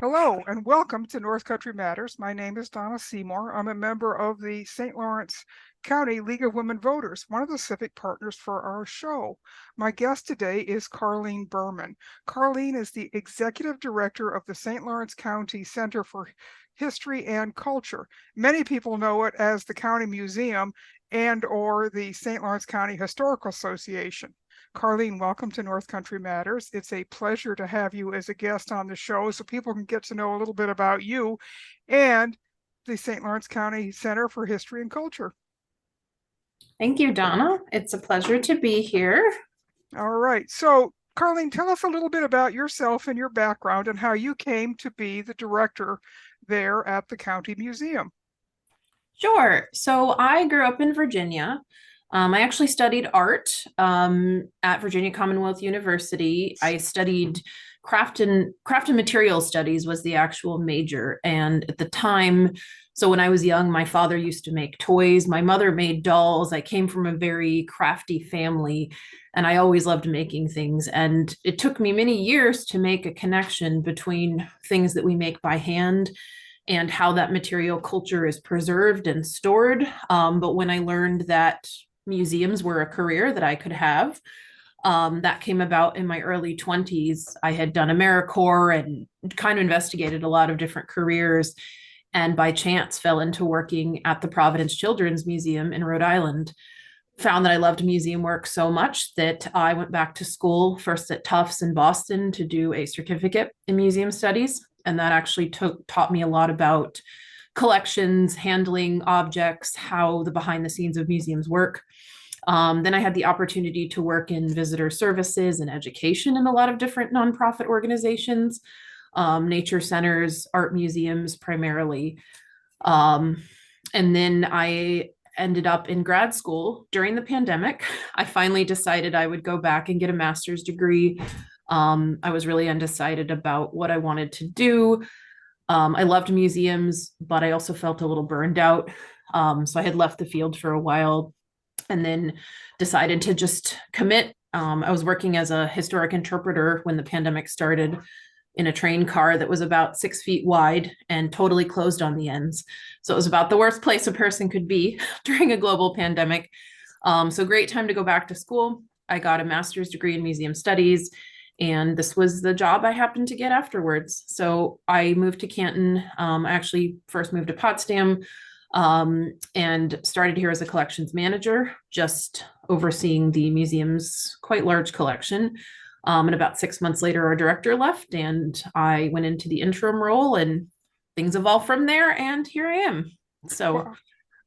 Hello and welcome to North Country Matters. My name is Donna Seymour. I'm a member of the St. Lawrence County League of Women Voters, one of the civic partners for our show. My guest today is Carlene Bermann. Carlene is the executive director of the St. Lawrence County Center for History and Culture. Many people know it as the County Museum and or the St. Lawrence County Historical Association. Carlene, welcome to North Country Matters. It's a pleasure to have you as a guest on the show so people can get to know a little bit about you and the St. Lawrence County Center for History and Culture. Thank you, Donna. It's a pleasure to be here. All right. So, Carlene, tell us a little bit about yourself and your background and how you came to be the director there at the County Museum. Sure. So I grew up in Virginia. I actually studied art at Virginia Commonwealth University. I studied craft and material studies was the actual major. And at the time, so when I was young, my father used to make toys. My mother made dolls. I came from a very crafty family, and I always loved making things. And it took me many years to make a connection between things that we make by hand and how that material culture is preserved and stored. But when I learned that museums were a career that I could have, that came about in my early 20s. I had done AmeriCorps and kind of investigated a lot of different careers, and by chance fell into working at the Providence Children's Museum in Rhode Island. Found that I loved museum work so much that I went back to school, first at Tufts in Boston, to do a certificate in museum studies. And that actually taught me a lot about collections, handling objects, how the behind the scenes of museums work. Then I had the opportunity to work in visitor services and education in a lot of different nonprofit organizations, nature centers, art museums primarily. And then I ended up in grad school during the pandemic. I finally decided I would go back and get a master's degree. I was really undecided about what I wanted to do. I loved museums, but I also felt a little burned out. So I had left the field for a while and then decided to just commit. I was working as a historic interpreter when the pandemic started in a train car that was about 6 feet wide and totally closed on the ends. So it was about the worst place a person could be during a global pandemic. So great time to go back to school. I got a master's degree in museum studies, and this was the job I happened to get afterwards. So I moved to Canton. I actually first moved to Potsdam and started here as a collections manager, just overseeing the museum's quite large collection. And about 6 months later, our director left, and I went into the interim role, and things evolved from there. And here I am. So. Wow.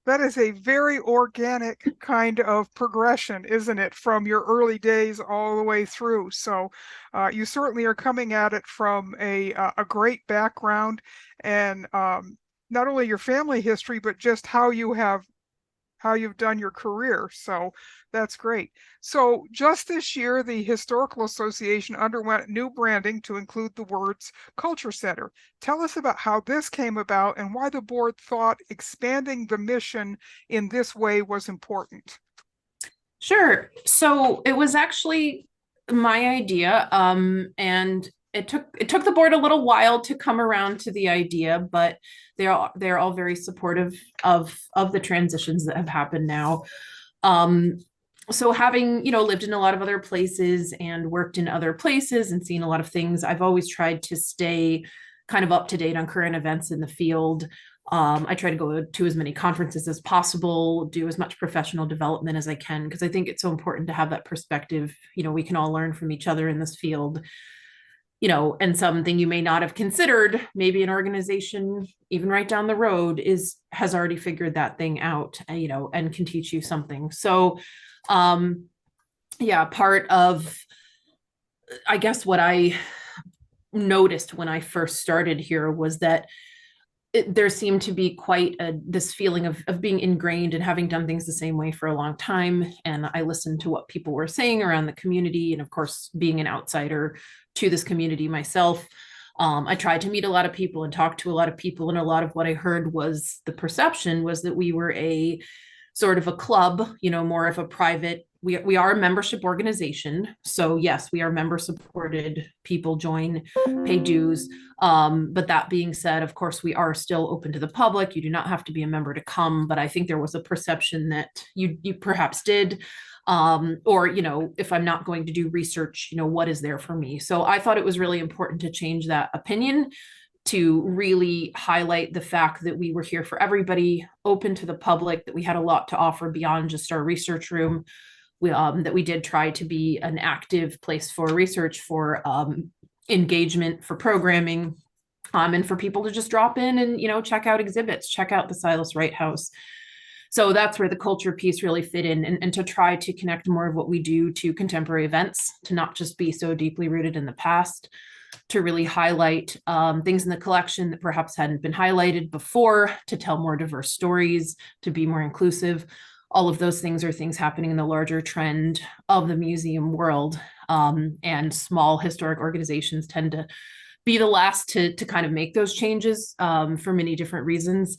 That is a very organic kind of progression, isn't it, from your early days all the way through? So you certainly are coming at it from a great background, and not only your family history, but just how you've done your career. So that's great. So just this year, the Historical Association underwent new branding to include the words Culture Center. Tell us about how this came about and why the board thought expanding the mission in this way was important. Sure. So it was actually my idea, and it took the board a little while to come around to the idea, but they're all very supportive of the transitions that have happened now. So having lived in a lot of other places and worked in other places and seen a lot of things, I've always tried to stay kind of up to date on current events in the field. I try to go to as many conferences as possible, do as much professional development as I can, because I think it's so important to have that perspective. We can all learn from each other in this field, and something you may not have considered, maybe an organization even right down the road has already figured that thing out, and can teach you something. So, part of, I guess, what I noticed when I first started here was that there seemed to be quite this feeling of being ingrained and having done things the same way for a long time. And I listened to what people were saying around the community. And of course, being an outsider to this community myself, I tried to meet a lot of people and talk to a lot of people. And a lot of what I heard was the perception was that we were a sort of a club, more of a private we are a membership organization. So yes, we are member supported. People join, pay dues. But that being said, of course, we are still open to the public. You do not have to be a member to come, but I think there was a perception that you perhaps did. Or, if I'm not going to do research, what is there for me? So I thought it was really important to change that opinion, to really highlight the fact that we were here for everybody, open to the public, that we had a lot to offer beyond just our research room. That we did try to be an active place for research, for engagement, for programming, and for people to just drop in and, check out exhibits, check out the Silas Wright House. So that's where the culture piece really fit in, and to try to connect more of what we do to contemporary events, to not just be so deeply rooted in the past, to really highlight things in the collection that perhaps hadn't been highlighted before, to tell more diverse stories, to be more inclusive. All of those things are things happening in the larger trend of the museum world. And small historic organizations tend to be the last to kind of make those changes for many different reasons.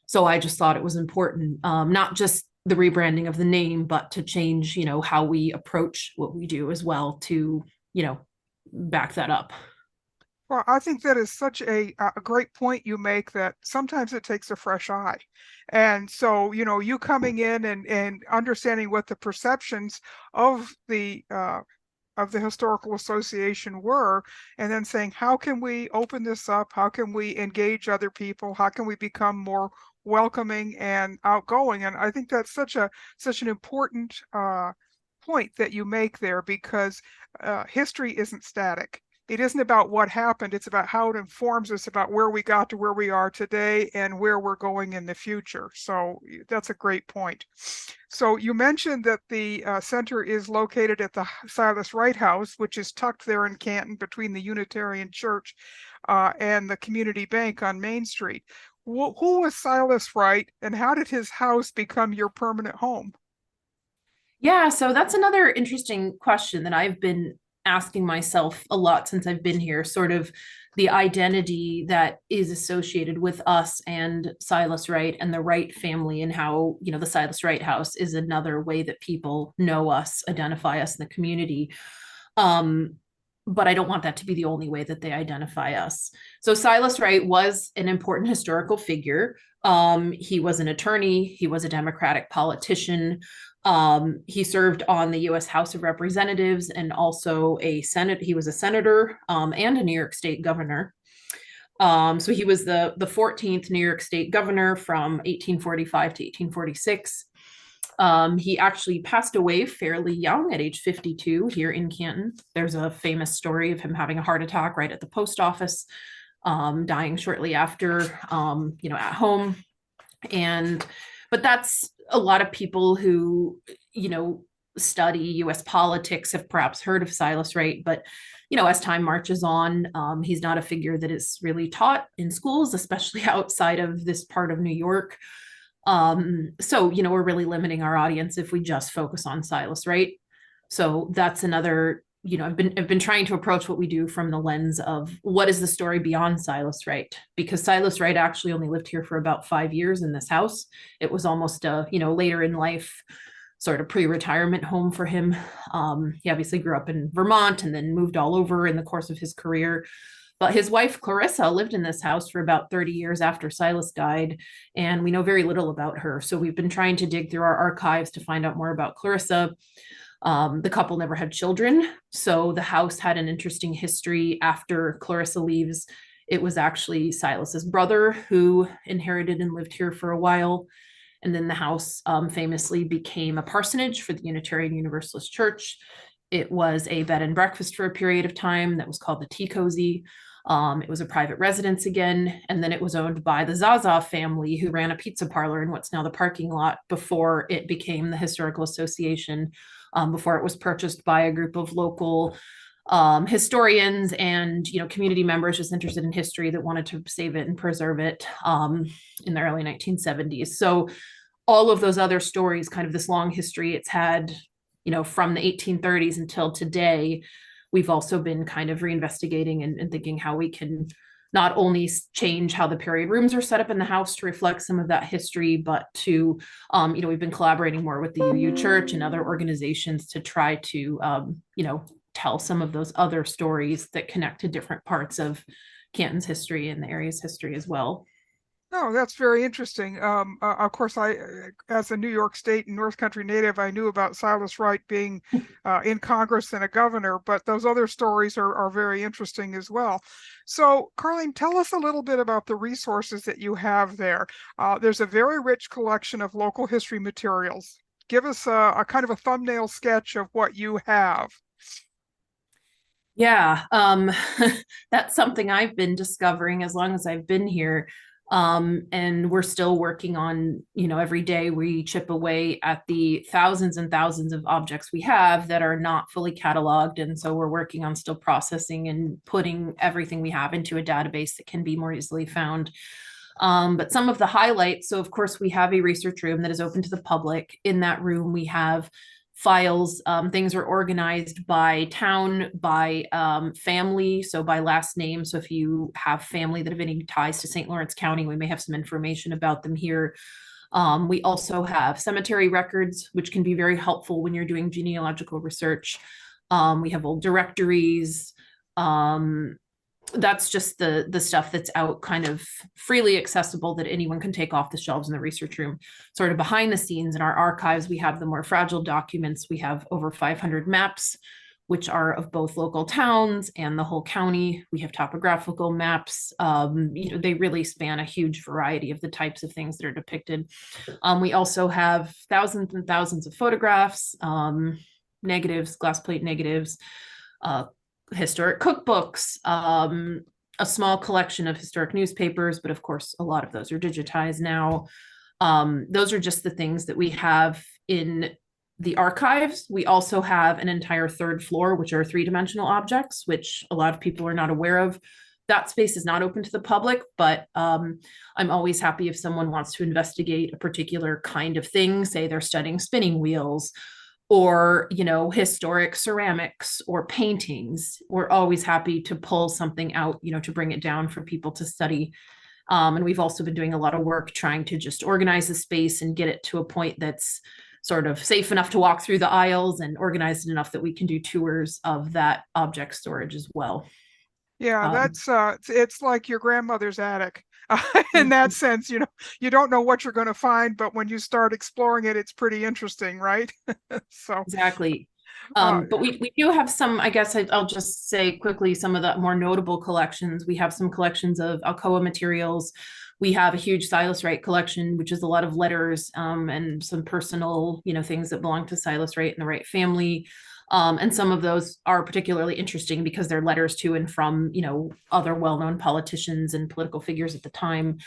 So I just thought it was important, not just the rebranding of the name, but to change, how we approach what we do as well, to, back that up. Well, I think that is such a great point you make, that sometimes it takes a fresh eye. And so, you coming in and understanding what the perceptions of the Historical Association were, and then saying, how can we open this up? How can we engage other people? How can we become more welcoming and outgoing? And I think that's such an important point that you make there, because history isn't static. It isn't about what happened. It's about how it informs us about where we got to where we are today and where we're going in the future. So that's a great point. So you mentioned that the center is located at the Silas Wright House, which is tucked there in Canton between the Unitarian Church and the Community Bank on Main Street. Who was Silas Wright, and how did his house become your permanent home? Yeah, so that's another interesting question that I've been asking myself a lot since I've been here, sort of the identity that is associated with us and Silas Wright and the Wright family, and how, the Silas Wright House is another way that people know us, identify us in the community. But I don't want that to be the only way that they identify us. So Silas Wright was an important historical figure. He was an attorney. He was a Democratic politician. He served on the U.S. House of Representatives, and also he was a senator and a New York State governor. So he was the 14th New York State governor from 1845 to 1846. He actually passed away fairly young at age 52 here in Canton. There's a famous story of him having a heart attack right at the post office, dying shortly after, at home. But that's a lot of people who, study U.S. politics have perhaps heard of Silas Wright, but, as time marches on, he's not a figure that is really taught in schools, especially outside of this part of New York. So, we're really limiting our audience if we just focus on Silas Wright. So that's another, I've been trying to approach what we do from the lens of what is the story beyond Silas Wright, because Silas Wright actually only lived here for about 5 years in this house. It was almost a, later in life sort of pre-retirement home for him. He obviously grew up in Vermont and then moved all over in the course of his career. But his wife, Clarissa, lived in this house for about 30 years after Silas died, and we know very little about her. So we've been trying to dig through our archives to find out more about Clarissa. The couple never had children, so the house had an interesting history after Clarissa leaves. It was actually Silas's brother who inherited and lived here for a while. And then the house famously became a parsonage for the Unitarian Universalist Church. It was a bed and breakfast for a period of time that was called the Tea Cozy. It was a private residence again, and then it was owned by the Zaza family, who ran a pizza parlor in what's now the parking lot, before it became the Historical Association, before it was purchased by a group of local historians and community members just interested in history that wanted to save it and preserve it in the early 1970s. So all of those other stories, kind of this long history it's had, from the 1830s until today, we've also been kind of reinvestigating and thinking how we can not only change how the period rooms are set up in the house to reflect some of that history, but to, we've been collaborating more with the UU Church and other organizations to try to, tell some of those other stories that connect to different parts of Canton's history and the area's history as well. Oh, that's very interesting. Of course, as a New York State and North Country native, I knew about Silas Wright being in Congress and a governor, but those other stories are very interesting as well. So, Carlene, tell us a little bit about the resources that you have there. There's a very rich collection of local history materials. Give us a kind of a thumbnail sketch of what you have. Yeah, that's something I've been discovering as long as I've been here. And we're still working on, every day we chip away at the thousands and thousands of objects we have that are not fully cataloged. And so we're working on still processing and putting everything we have into a database that can be more easily found. But some of the highlights, so of course we have a research room that is open to the public. In that room, we have files. Things are organized by town, by family, so by last name. So if you have family that have any ties to St. Lawrence County, we may have some information about them here. We also have cemetery records, which can be very helpful when you're doing genealogical research. We have old directories. That's just the stuff that's out kind of freely accessible that anyone can take off the shelves in the research room. Sort of behind the scenes in our archives, we have the more fragile documents. We have over 500 maps, which are of both local towns and the whole county. We have topographical maps. They really span a huge variety of the types of things that are depicted. We also have thousands and thousands of photographs, negatives, glass plate negatives, historic cookbooks, a small collection of historic newspapers, but of course, a lot of those are digitized now. Those are just the things that we have in the archives. We also have an entire third floor, which are three-dimensional objects, which a lot of people are not aware of. That space is not open to the public, but I'm always happy if someone wants to investigate a particular kind of thing, say they're studying spinning wheels, or historic ceramics or paintings. We're always happy to pull something out, to bring it down for people to study. And we've also been doing a lot of work trying to just organize the space and get it to a point that's sort of safe enough to walk through the aisles and organized enough that we can do tours of that object storage as well. Yeah, that's it's like your grandmother's attic. In that sense, you don't know what you're going to find, but when you start exploring it, it's pretty interesting, right? So exactly. uh, But we do have some, I guess I'll just say quickly, some of the more notable collections. We have some collections of Alcoa materials. We have a huge Silas Wright collection, which is a lot of letters and some personal, things that belong to Silas Wright and the Wright family. And some of those are particularly interesting because they're letters to and from, other well-known politicians and political figures at the time.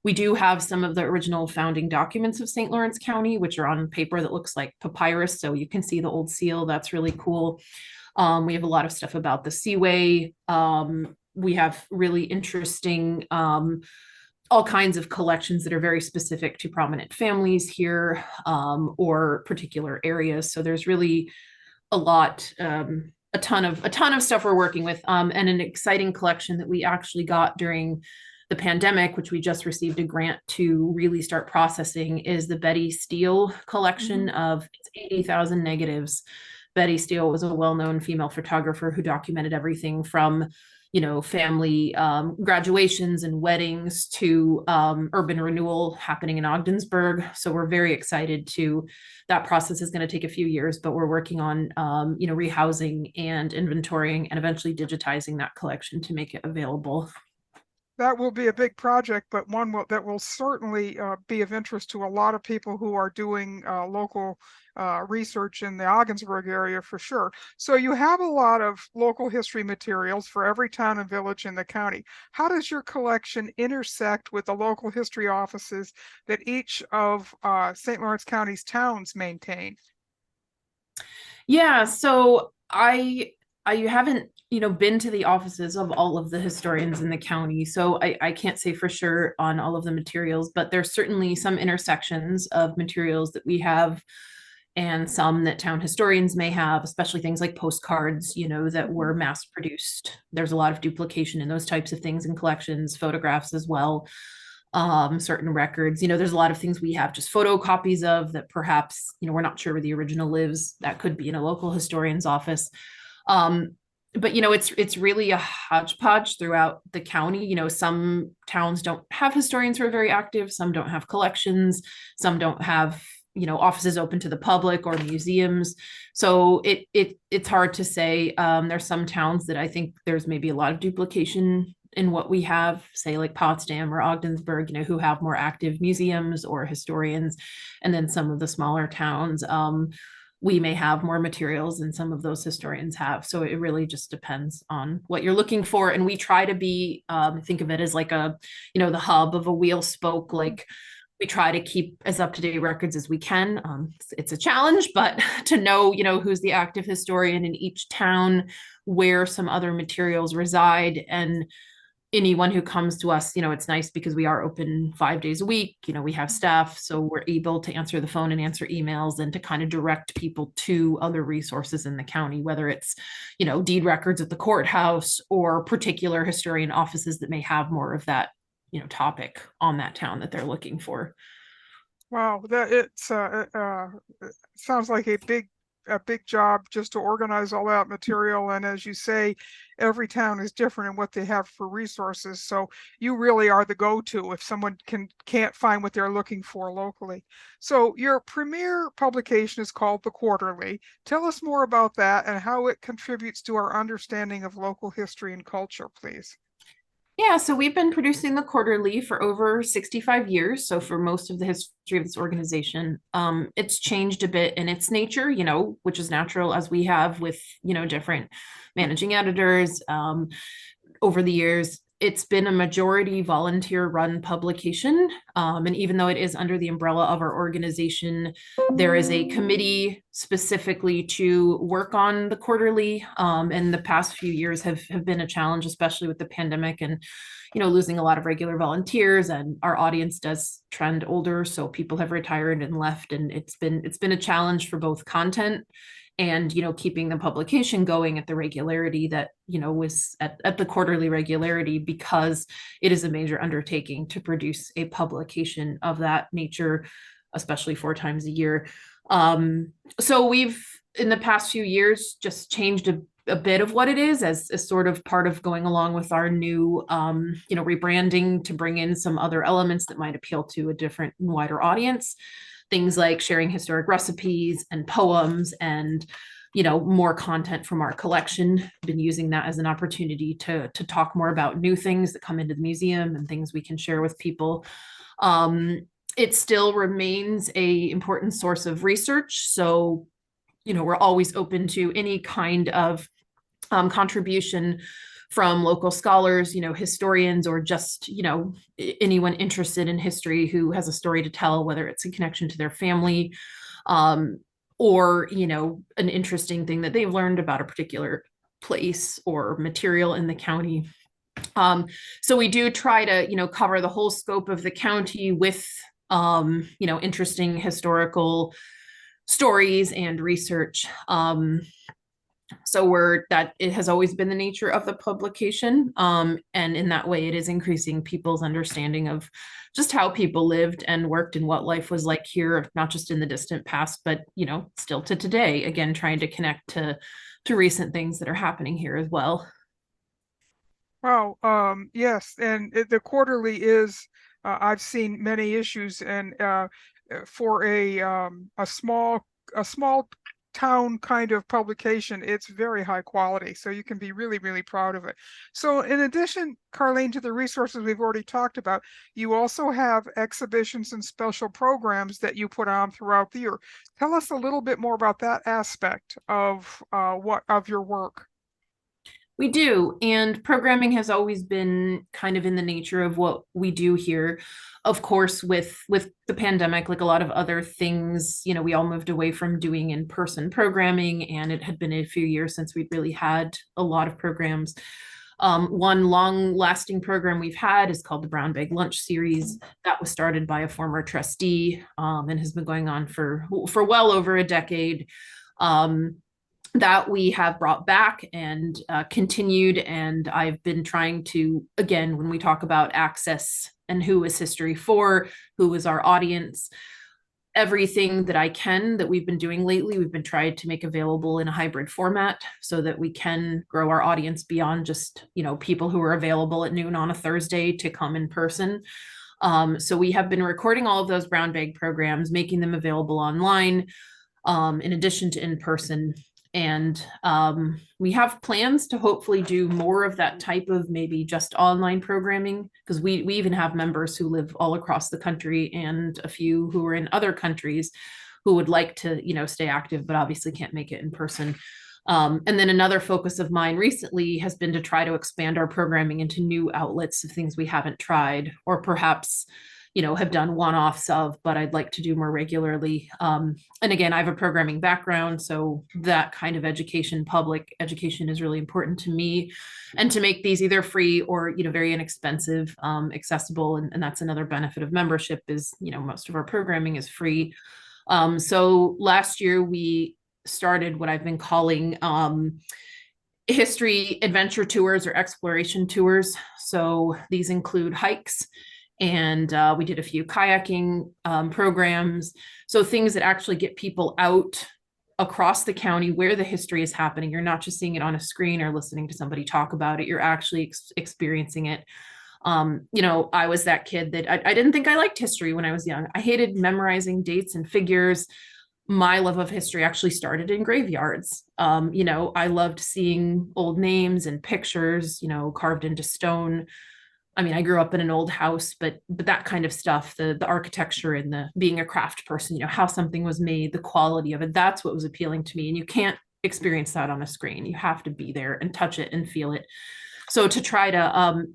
We do have some of the original founding documents of St. Lawrence County, which are on paper that looks like papyrus. So you can see the old seal. That's really cool. We have a lot of stuff about the Seaway. We have really interesting all kinds of collections that are very specific to prominent families here or particular areas. So there's really a lot, a ton of stuff we're working with, and an exciting collection that we actually got during the pandemic, which we just received a grant to really start processing, is the Betty Steele collection of 80,000 negatives. Betty Steele was a well-known female photographer who documented everything from family graduations and weddings to urban renewal happening in Ogdensburg. So we're very excited that process is going to take a few years, but we're working on, rehousing and inventorying and eventually digitizing that collection to make it available. that will be a big project, but one that will certainly be of interest to a lot of people who are doing local research in the Ogdensburg area for sure. So you have a lot of local history materials for every town and village in the county. How does your collection intersect with the local history offices that each of St. Lawrence County's towns maintain? Yeah, so I haven't been to the offices of all of the historians in the county, so I can't say for sure on all of the materials, but there's certainly some intersections of materials that we have and some that town historians may have, especially things like postcards, that were mass produced. There's a lot of duplication in those types of things in collections, photographs as well, certain records. There's a lot of things we have just photocopies of that perhaps, we're not sure where the original lives. That could be in a local historian's office. But it's really a hodgepodge throughout the county. Some towns don't have historians who are very active, some don't have collections, some don't have offices open to the public or museums. So it's hard to say. There's some towns that I think there's maybe a lot of duplication in what we have, say like Potsdam or Ogdensburg, who have more active museums or historians. And then some of the smaller towns, we may have more materials than some of those historians have. So it really just depends on what you're looking for. And we try to be, think of it as like the hub of a wheel spoke. Like we try to keep as up-to-date records as we can. It's a challenge, but to know, who's the active historian in each town, where some other materials reside, and anyone who comes to us, it's nice because we are open 5 days a week. We have staff, so we're able to answer the phone and answer emails and to kind of direct people to other resources in the county, whether it's, deed records at the courthouse or particular historian offices that may have more of that, topic on that town that they're looking for. Wow, that it's it sounds like a big job just to organize all that material. And as you say, every town is different in what they have for resources. So you really are the go-to if someone can't find what they're looking for locally. So your premier publication is called The Quarterly. Tell us more about that and how it contributes to our understanding of local history and culture, please. Yeah, so we've been producing the quarterly for over 65 years. So for most of the history of this organization, it's changed a bit in its nature, which is natural as we have with, different managing editors over the years. It's been a majority volunteer run publication. And even though it is under the umbrella of our organization, there is a committee specifically to work on the quarterly. And the past few years have been a challenge, especially with the pandemic and, losing a lot of regular volunteers, and our audience does trend older. So people have retired and left, and it's been a challenge for both content and keeping the publication going at the regularity that was at the quarterly regularity, because it is a major undertaking to produce a publication of that nature, especially 4 times a year. So we've in the past few years just changed a bit of what it is as sort of part of going along with our new rebranding, to bring in some other elements that might appeal to a different and wider audience. Things like sharing historic recipes and poems and, more content from our collection. Been using that as an opportunity to talk more about new things that come into the museum and things we can share with people. It still remains an important source of research. So, we're always open to any kind of contribution from local scholars, historians, or just, anyone interested in history who has a story to tell, whether it's a connection to their family, or, an interesting thing that they've learned about a particular place or material in the county. So we do try to, cover the whole scope of the county with, interesting historical stories and research. So it has always been the nature of the publication. And in that way, it is increasing people's understanding of just how people lived and worked and what life was like here, not just in the distant past, but, still to today, again, trying to connect to recent things that are happening here as well. Wow. Yes. And the quarterly is, I've seen many issues, and for a small town kind of publication, it's very high quality. So you can be really, really proud of it. So in addition, Carlene, to the resources we've already talked about, you also have exhibitions and special programs that you put on throughout the year. Tell us a little bit more about that aspect of your work. We do. And programming has always been kind of in the nature of what we do here. Of course, with the pandemic, like a lot of other things, we all moved away from doing in-person programming, and it had been a few years since we'd really had a lot of programs. One long lasting program we've had is called the Brown Bag Lunch Series. That was started by a former trustee, and has been going on for well over a decade. That we have brought back and continued. And I've been trying to, again, when we talk about access and who is history for, who is our audience, everything that I can that we've been doing lately, we've been trying to make available in a hybrid format so that we can grow our audience beyond just, people who are available at noon on a Thursday to come in person. So we have been recording all of those brown bag programs, making them available online, in addition to in person. And we have plans to hopefully do more of that type of maybe just online programming, because we even have members who live all across the country and a few who are in other countries who would like to, stay active, but obviously can't make it in person. And then another focus of mine recently has been to try to expand our programming into new outlets of things we haven't tried, or perhaps have done one-offs of, but I'd like to do more regularly. And again, I have a programming background, so that kind of education, public education, is really important to me. And to make these either free or, very inexpensive, accessible. And that's another benefit of membership is, most of our programming is free. So last year we started what I've been calling history adventure tours or exploration tours. So these include hikes, and we did a few kayaking programs. So things that actually get people out across the county where the history is happening. You're not just seeing it on a screen or listening to somebody talk about it. You're actually experiencing it. I was that kid that I didn't think I liked history when I was young. I hated memorizing dates and figures. My love of history actually started in graveyards. I loved seeing old names and pictures, carved into stone. I mean, I grew up in an old house, but that kind of stuff, the architecture and the being a craft person, how something was made, the quality of it, that's what was appealing to me. And you can't experience that on a screen. You have to be there and touch it and feel it. So to try to,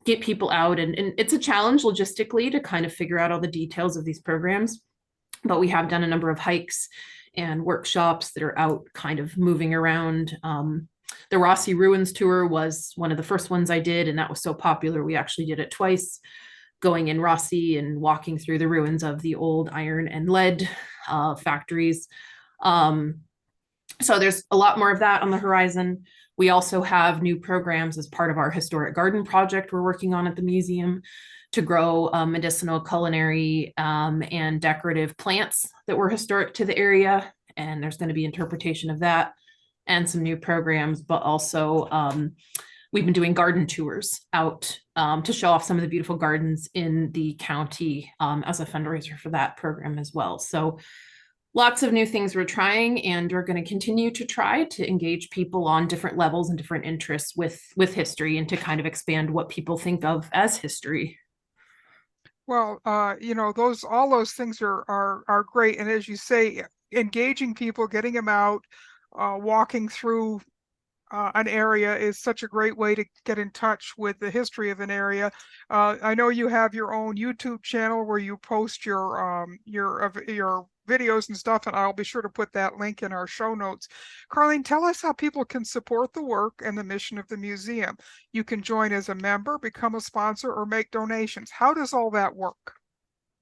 get people out, and it's a challenge logistically to kind of figure out all the details of these programs, but we have done a number of hikes and workshops that are out kind of moving around. The Rossi Ruins tour was one of the first ones I did, and that was so popular we actually did it twice, going in Rossi and walking through the ruins of the old iron and lead factories. So there's a lot more of that on the horizon. We also have new programs as part of our historic garden project we're working on at the museum to grow medicinal, culinary, and decorative plants that were historic to the area. And there's going to be interpretation of that and some new programs, but also we've been doing garden tours out to show off some of the beautiful gardens in the county as a fundraiser for that program as well. So lots of new things we're trying, and we're going to continue to try to engage people on different levels and different interests with history, and to kind of expand what people think of as history. Well, all those things are great. And as you say, engaging people, getting them out, walking through an area is such a great way to get in touch with the history of an area. I know you have your own YouTube channel where you post your videos and stuff, and I'll be sure to put that link in our show notes. Carlene, tell us how people can support the work and the mission of the museum. You can join as a member, become a sponsor, or make donations. How does all that work?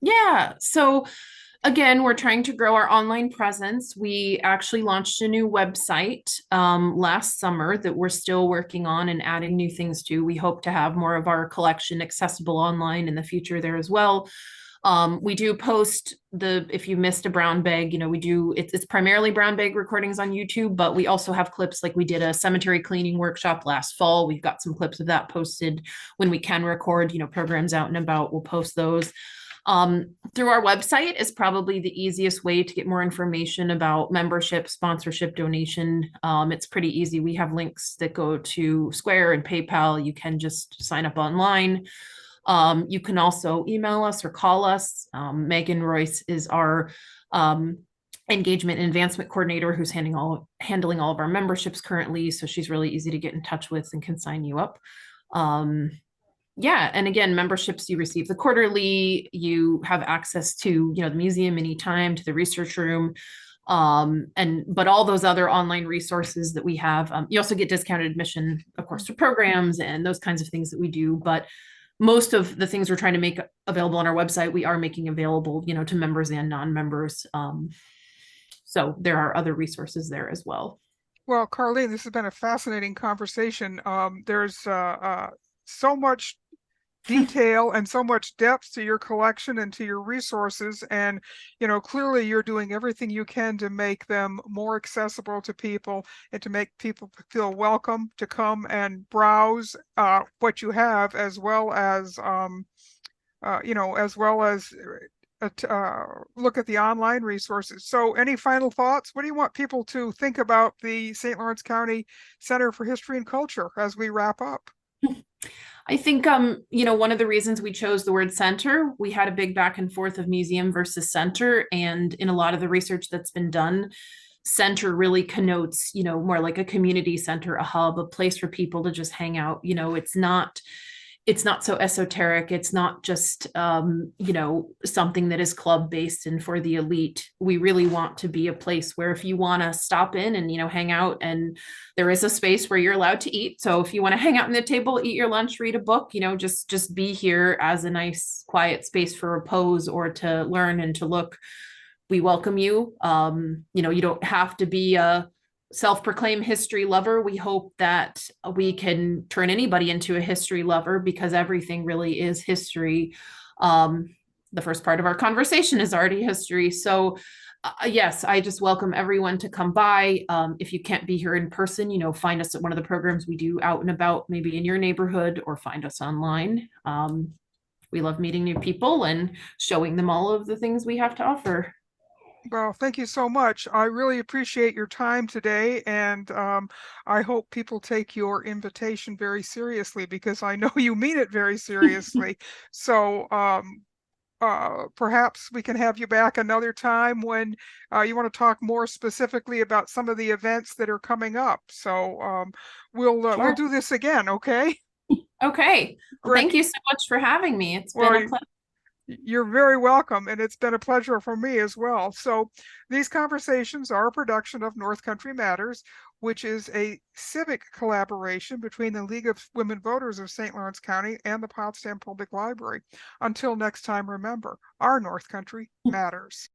Yeah. So again, we're trying to grow our online presence. We actually launched a new website last summer that we're still working on and adding new things to. We hope to have more of our collection accessible online in the future there as well. We do post if you missed a brown bag, it's primarily brown bag recordings on YouTube, but we also have clips, like we did a cemetery cleaning workshop last fall. We've got some clips of that posted when we can record, programs out and about, we'll post those. Through our website is probably the easiest way to get more information about membership, sponsorship, donation. It's pretty easy. We have links that go to Square and PayPal. You can just sign up online. You can also email us or call us. Megan Royce is our engagement and advancement coordinator, who's handling all of our memberships currently. So she's really easy to get in touch with and can sign you up. Yeah. And again, memberships, you receive the quarterly, you have access to, the museum anytime, to the research room. But all those other online resources that we have, you also get discounted admission, of course, to programs and those kinds of things that we do. But most of the things we're trying to make available on our website, we are making available, to members and non-members. So there are other resources there as well. Well, Carlene, this has been a fascinating conversation. There's so much detail and so much depth to your collection and to your resources. And, clearly you're doing everything you can to make them more accessible to people and to make people feel welcome to come and browse what you have, as well as, look at the online resources. So any final thoughts? What do you want people to think about the St. Lawrence County Center for History and Culture as we wrap up? I think, one of the reasons we chose the word center, we had a big back and forth of museum versus center. And in a lot of the research that's been done, center really connotes, more like a community center, a hub, a place for people to just hang out. It's not so esoteric. It's not just, something that is club based and for the elite. We really want to be a place where if you want to stop in and, hang out, and there is a space where you're allowed to eat. So if you want to hang out on the table, eat your lunch, read a book, just be here as a nice, quiet space for repose or to learn and to look. We welcome you. You don't have to be a self-proclaimed history lover. We hope that we can turn anybody into a history lover, because everything really is history. The first part of our conversation is already history. So yes, I just welcome everyone to come by. If you can't be here in person, find us at one of the programs we do out and about, maybe in your neighborhood, or find us online. We love meeting new people and showing them all of the things we have to offer. Well, thank you so much. I really appreciate your time today, and I hope people take your invitation very seriously, because I know you mean it very seriously. So perhaps we can have you back another time when you want to talk more specifically about some of the events that are coming up. So we'll do this again, okay? Okay. Well, Great. thank you so much for having me. It's Well, been a pleasure. you're very welcome, and it's been a pleasure for me as well. So these conversations are a production of North Country Matters, which is a civic collaboration between the League of Women Voters of St. Lawrence County and the Potsdam Public Library. Until next time, remember, our North Country matters.